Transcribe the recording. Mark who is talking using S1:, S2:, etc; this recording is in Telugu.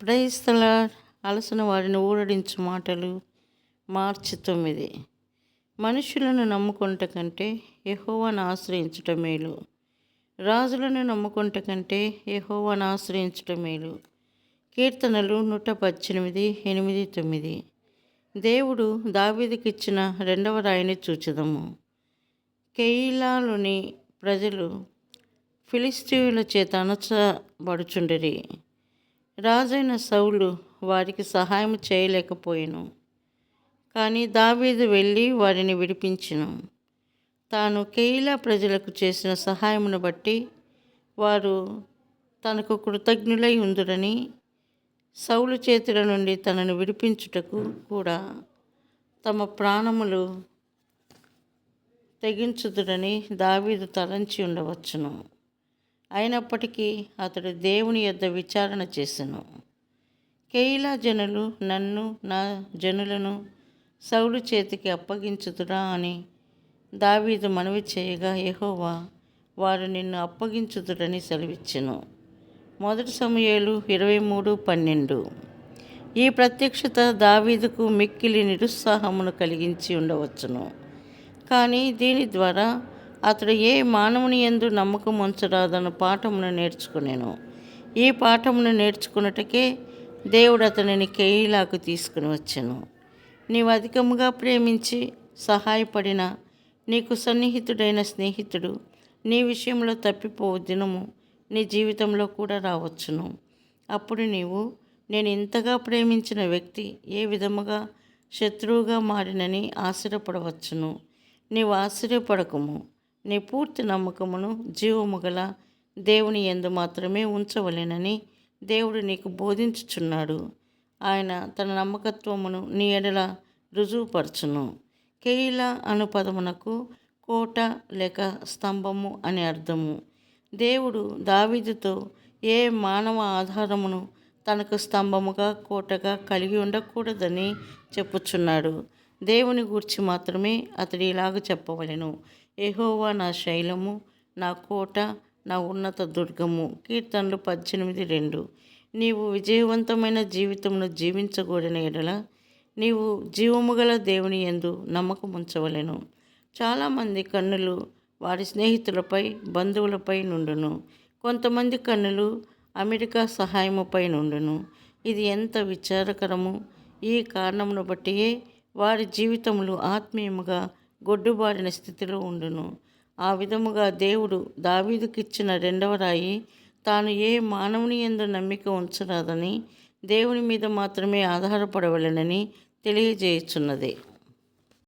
S1: Praise the lord. అలసిన వారిని ఊరడించు మాటలు. మార్చి 9. మనుషులను నమ్ముకొనుట కంటే యెహోవాను ఆశ్రయించుట మేలు. రాజులను నమ్ముకొనుట కంటే యెహోవాను ఆశ్రయించుట మేలు. కీర్తనలు 118, 8, 9. దేవుడు దావీదుకిచ్చిన రెండవ రాయిని చూచెదము. కెయీలాలోని ప్రజలు ఫిలిష్తీయుల చేత అణచబడుచుండిరి. రాజైన సౌలు వారికి సహాయం చేయలేకపోయెను. కానీ దావీదు వెళ్ళి వారిని విడిపించెను. తాను కెయీలా ప్రజలకు చేసిన సహాయమును బట్టి వారు తనకు కృతజ్ఞులై ఉందురని, సౌలు చేతుల నుండి తనను విడిపించుటకు కూడా తమ ప్రాణములు తెగించుదురని దావీదు తలంచి ఉండవచ్చును. అయినప్పటికీ అతడు దేవుని యొద్ద విచారణ చేసెను. కెయీలా జనులు నన్ను నా జనులను సౌలు చేతికి అప్పగించుదురా అని దావీదు మనవి చేయగా, యెహోవా వారు నిన్ను అప్పగించుదురని సెలవిచ్చెను. 1 సమూయేలు 23:12. ఈ ప్రత్యక్షత దావీదుకు మిక్కిలి నిరుత్సాహమును కలిగించి ఉండవచ్చును. కానీ దీని ద్వారా అతడు ఏ మానవుని యందు నమ్మకం ఉంచరాదన్న పాఠమును నేర్చుకునేను. ఈ పాఠమును నేర్చుకున్నటకే దేవుడు అతనిని కెయీలాకు తీసుకుని వచ్చెను. నీవు అధికముగా ప్రేమించి సహాయపడిన నీకు సన్నిహితుడైన స్నేహితుడు నీ విషయంలో తప్పిపోవు దినము నీ జీవితంలో కూడా రావచ్చును. అప్పుడు నీవు నేను ఇంతగా ప్రేమించిన వ్యక్తి ఏ విధముగా శత్రువుగా మారినని ఆశ్చర్యపడవచ్చును. నీవు ఆశ్చర్యపడకము. నీ పూర్తి నమ్మకమును జీవము గల దేవుని యందు మాత్రమే ఉంచవలెనని దేవుడు నీకు బోధించుచున్నాడు. ఆయన తన నమ్మకత్వమును నీ ఎడల రుజువుపరచును. కెయీలా అను పదమునకు కోట లేక స్తంభము అని అర్థము. దేవుడు దావీదుతో ఏ మానవ ఆధారమును తనకు స్తంభముగా కోటగా కలిగి ఉండకూడదని చెప్పుచున్నాడు. దేవుని గూర్చి మాత్రమే అతడు ఇలాగ చెప్పవలెను. యెహోవా నా శైలము, నా కోట, నా ఉన్నత దుర్గము. కీర్తనలు 18:2. నీవు విజయవంతమైన జీవితమును జీవించగోరిన ఎడల నీవు జీవము గల దేవుని యందు నమ్మకం ఉంచవలెను. చాలామంది కన్నులు వారి స్నేహితులపై, బంధువులపై నుండును. కొంతమంది కన్నులు అమెరికా సహాయముపై నుండును. ఇది ఎంత విచారకరము! ఈ కారణమును బట్టియే వారి జీవితములు ఆత్మీయముగా గొడ్డుబారిన స్థితిలో ఉండును. ఆ విధముగా దేవుడు దావీదుకిచ్చిన రెండవ రాయి తాను ఏ మానవుని యందు నమ్మిక ఉంచరాదని దేవుని మీద మాత్రమే ఆధారపడవలెనని తెలియజేయుచున్నది.